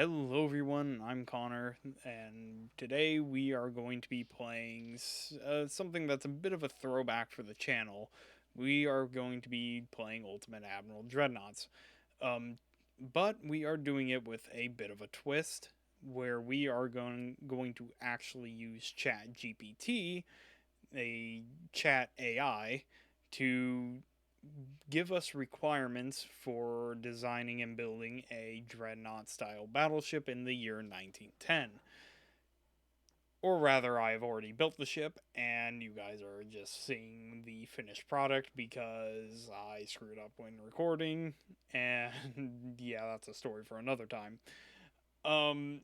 Hello, everyone. I'm Connor, and today we are going to be playing something that's a bit of a throwback for the channel. We are going to be playing Ultimate Admiral Dreadnoughts, um, but we are doing it with a bit of a twist, where we are going to actually use ChatGPT, a chat AI, to give us requirements for designing and building a dreadnought style battleship in the year 1910. Or rather, I've already built the ship, and you guys are just seeing the finished product because I screwed up when recording, and yeah, that's a story for another time. Um,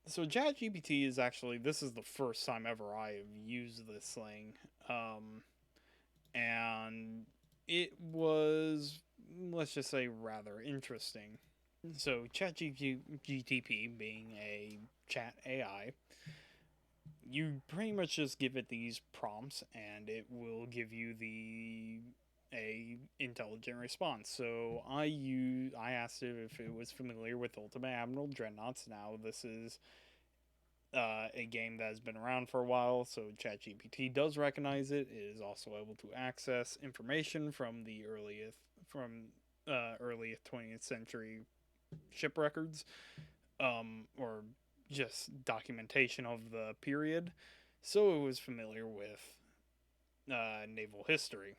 so ChatGPT is actually, this is the first time ever I have used this thing. And it was, let's just say, rather interesting. So, ChatGPT being a chat AI, you pretty much just give it these prompts, and it will give you the a intelligent response. So I asked it if it was familiar with Ultimate Admiral Dreadnoughts. Now this is a game that has been around for a while, so ChatGPT does recognize it. It is also able to access information from the earliest 20th century ship records, or just documentation of the period. So it was familiar with naval history.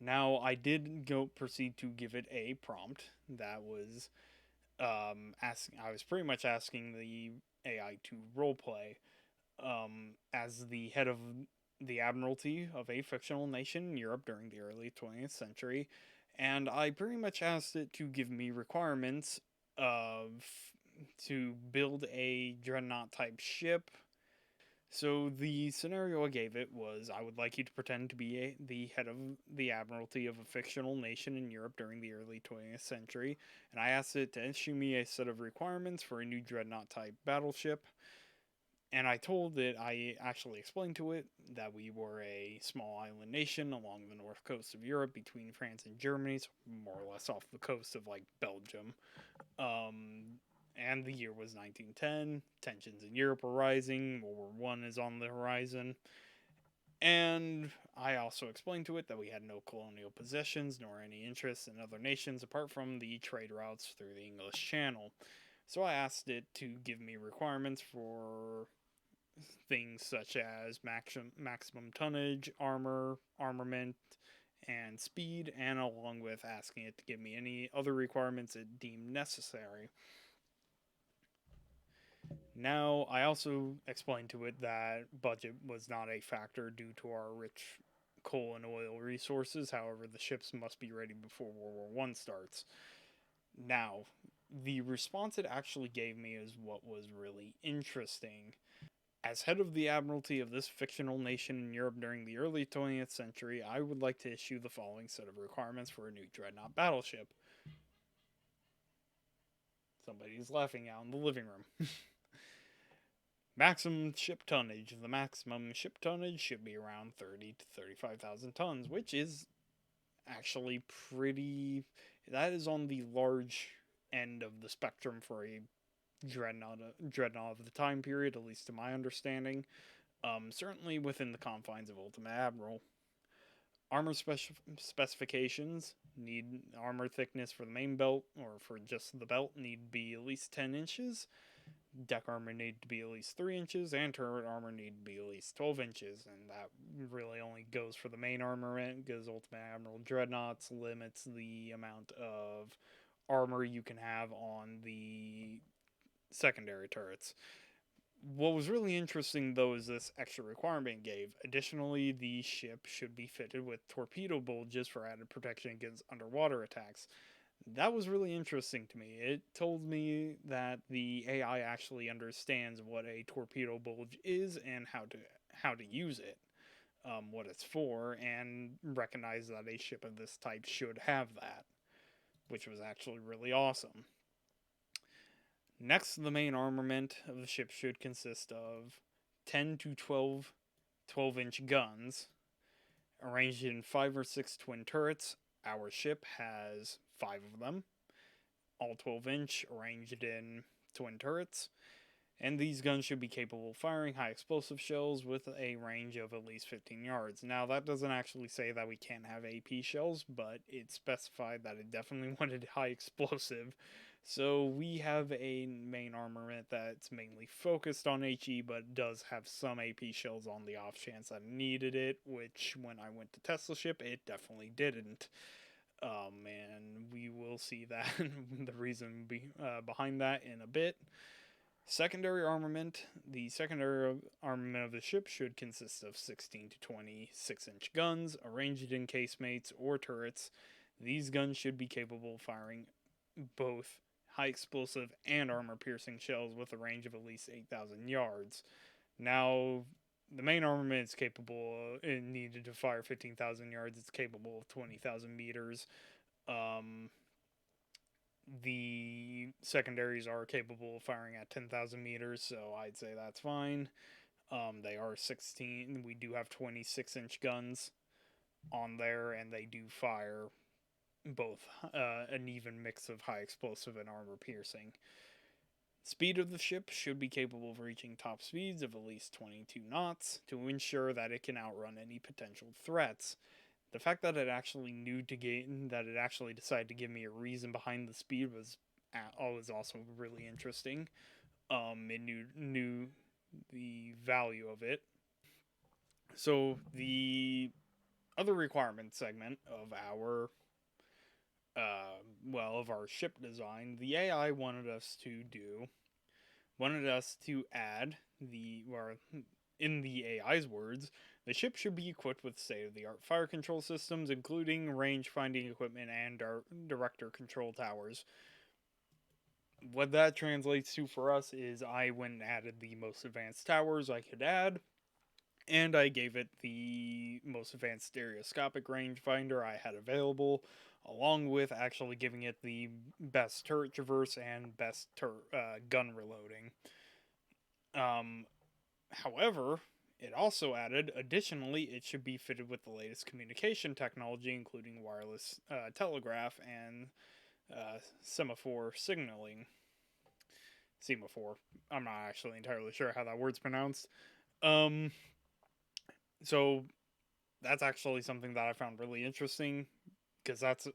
Now I did go proceed to give it a prompt that was asking. I was pretty much asking the AI to roleplay as the head of the admiralty of a fictional nation in Europe during the early 20th century, and I pretty much asked it to give me requirements of to build a dreadnought type ship. So the scenario I gave it was I would like you to pretend to be the head of the admiralty of a fictional nation in Europe during the early 20th century, and I asked it to issue me a set of requirements for a new dreadnought type battleship. And I told it, I actually explained to it that we were a small island nation along the north coast of Europe between France and Germany, so more or less off the coast of like Belgium. And the year was 1910. Tensions in Europe were rising. World War One is on the horizon. And I also explained to it that we had no colonial possessions nor any interests in other nations apart from the trade routes through the English Channel. So I asked it to give me requirements for things such as maximum tonnage, armor, armament, and speed, and along with asking it to give me any other requirements it deemed necessary. Now, I also explained to it that budget was not a factor due to our rich coal and oil resources. However, the ships must be ready before World War One starts. Now, the response it actually gave me is what was really interesting. As head of the admiralty of this fictional nation in Europe during the early 20th century, I would like to issue the following set of requirements for a new dreadnought battleship. Somebody's laughing out in the living room. Maximum ship tonnage. The maximum ship tonnage should be around 30 to 35,000 tons, which is actually pretty. That is on the large end of the spectrum for a dreadnought of the time period, at least to my understanding. Certainly within the confines of Ultimate Admiral. Armor specifications need armor thickness for the main belt, or for just the belt, need to be at least 10 inches. Deck armor need to be at least 3 inches, and turret armor need to be at least 12 inches. And that really only goes for the main armament, because Ultimate Admiral Dreadnoughts limits the amount of armor you can have on the secondary turrets. What was really interesting, though, is this extra requirement gave. Additionally, the ship should be fitted with torpedo bulges for added protection against underwater attacks. That was really interesting to me. It told me that the AI actually understands what a torpedo bulge is and how to use it, what it's for, and recognize that a ship of this type should have that, which was actually really awesome. Next, the main armament of the ship should consist of 10 to 12-inch guns, arranged in 5 or 6 twin turrets. Our ship has 5 of them. all 12-inch, arranged in twin turrets. And these guns should be capable of firing high explosive shells with a range of at least 15 yards. Now, that doesn't actually say that we can't have AP shells, but it specified that it definitely wanted high explosive. So we have a main armament that's mainly focused on HE, but does have some AP shells on the off chance that it needed it, which when I went to test the ship, it definitely didn't. And we will see that, the reason behind that in a bit. Secondary armament. The secondary armament of the ship should consist of 16 to 26-inch guns arranged in casemates or turrets. These guns should be capable of firing both high explosive and armor piercing shells with a range of at least 8,000 yards. Now, the main armament is capable, it needed to fire 15,000 yards, it's capable of 20,000 meters. The secondaries are capable of firing at 10,000 meters, so I'd say that's fine. They are 16. We do have 26-inch guns on there, and they do fire both an even mix of high explosive and armor piercing. Speed of the ship should be capable of reaching top speeds of at least 22 knots to ensure that it can outrun any potential threats. The fact that it actually decided to give me a reason behind the speed was also really interesting. It knew the value of it. So the other requirement segment of our of our ship design, the AI wanted us to add in the AI's words, the ship should be equipped with state-of-the-art fire control systems, including range-finding equipment and director control towers. What that translates to for us is I went and added the most advanced towers I could add, and I gave it the most advanced stereoscopic rangefinder I had available, along with actually giving it the best turret traverse and best gun reloading. However, it also added, additionally, it should be fitted with the latest communication technology, including wireless telegraph and semaphore signaling. Semaphore. I'm not actually entirely sure how that word's pronounced. So that's actually something that I found really interesting, because that's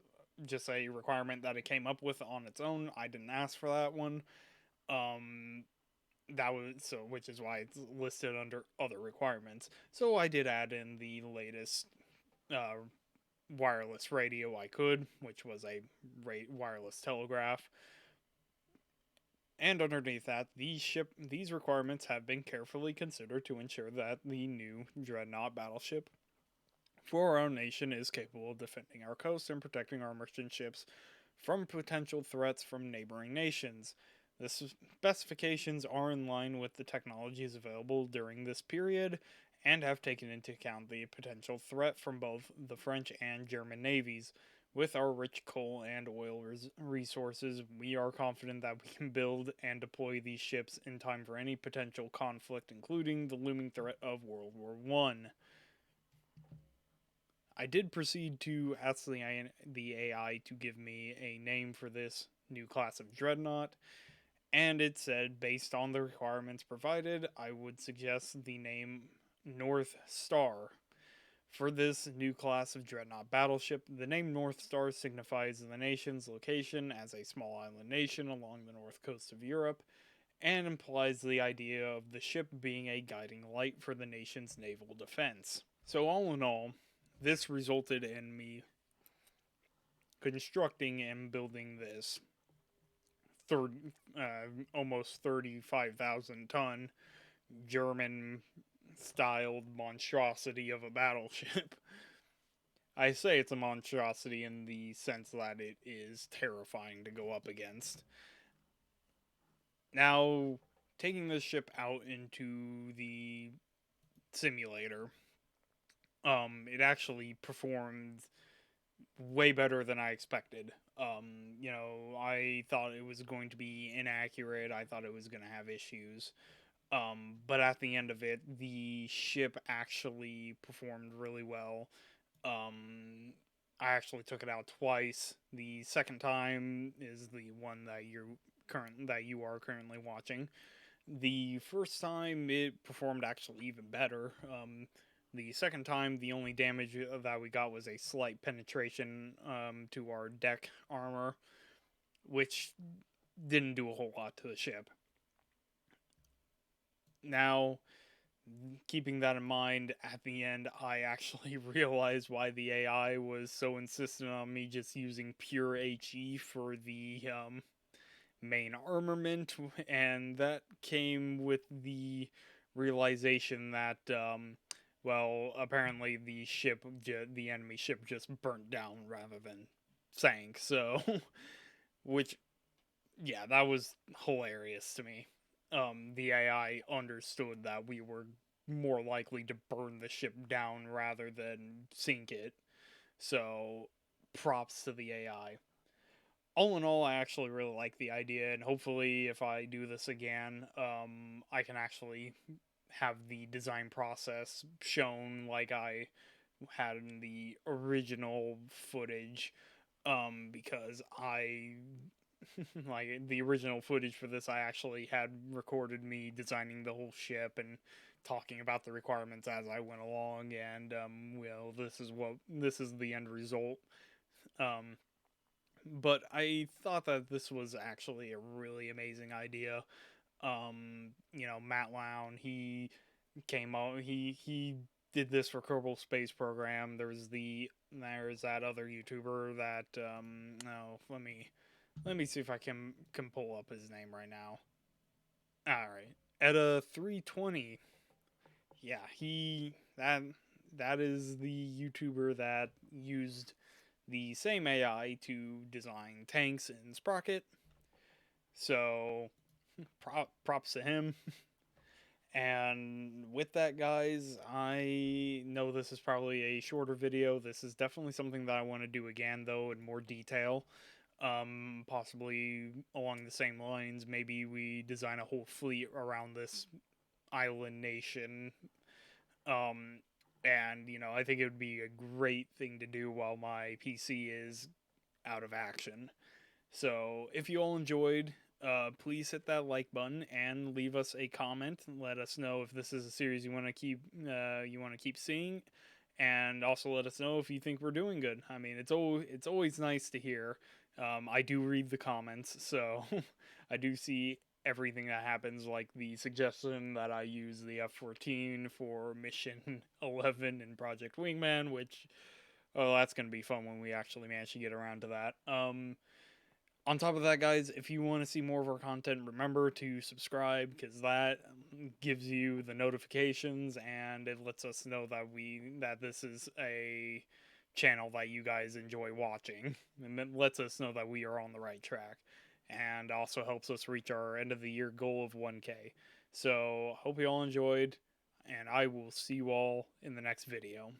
just a requirement that it came up with on its own. I didn't ask for that one. Which is why it's listed under other requirements. So I did add in the latest wireless radio I could, which was a wireless telegraph. And underneath that, these requirements have been carefully considered to ensure that the new dreadnaught battleship for our own nation is capable of defending our coast and protecting our merchant ships from potential threats from neighboring nations. The specifications are in line with the technologies available during this period and have taken into account the potential threat from both the French and German navies. With our rich coal and oil resources, we are confident that we can build and deploy these ships in time for any potential conflict, including the looming threat of World War I. I did proceed to ask the AI to give me a name for this new class of dreadnought, and it said, based on the requirements provided, I would suggest the name North Star. For this new class of dreadnought battleship, the name North Star signifies the nation's location as a small island nation along the north coast of Europe, and implies the idea of the ship being a guiding light for the nation's naval defense. So all in all, this resulted in me constructing and building this almost 35,000 ton German styled monstrosity of a battleship. I say it's a monstrosity in the sense that it is terrifying to go up against. Now, taking this ship out into the simulator, it actually performed way better than I expected. I thought it was going to be inaccurate. I thought it was going to have issues. But at the end of it, the ship actually performed really well. I actually took it out twice. The second time is the one that you are currently watching. The first time it performed actually even better. The second time, the only damage that we got was a slight penetration to our deck armor, which didn't do a whole lot to the ship. Now, keeping that in mind, at the end, I actually realized why the AI was so insistent on me just using pure HE for the main armament, and that came with the realization that, well, apparently the enemy ship just burnt down rather than sank, so, which, yeah, that was hilarious to me. The AI understood that we were more likely to burn the ship down rather than sink it. So, props to the AI. All in all, I actually really like the idea, and hopefully, if I do this again, I can actually have the design process shown like I had in the original footage. Because I like the original footage for this, I actually had recorded me designing the whole ship and talking about the requirements as I went along, and well, this is the end result. Um, but I thought that this was actually a really amazing idea. Matt Lown, he came out, he did this for Kerbal Space Program. There's that other YouTuber that no, let me see if I can pull up his name right now. All right, Etta 320. Yeah, that is the YouTuber that used the same AI to design tanks in Sprocket. So props to him. And with that, guys, I know this is probably a shorter video. This is definitely something that I want to do again, though, in more detail. Possibly along the same lines. Maybe we design a whole fleet around this island nation. Um, and, I think it would be a great thing to do while my PC is out of action. So if you all enjoyed, please hit that like button and leave us a comment. Let us know if this is a series you want to keep seeing, and also let us know if you think we're doing good. I mean, it's always nice to hear. I do read the comments, so I do see everything that happens, like the suggestion that I use the F-14 for Mission 11 in Project Wingman, which, oh, that's going to be fun when we actually manage to get around to that. On top of that, guys, if you want to see more of our content, remember to subscribe, because that gives you the notifications and it lets us know that this is a channel that you guys enjoy watching, and it lets us know that we are on the right track, and also helps us reach our end of the year goal of 1K. So hope you all enjoyed, and I will see you all in the next video.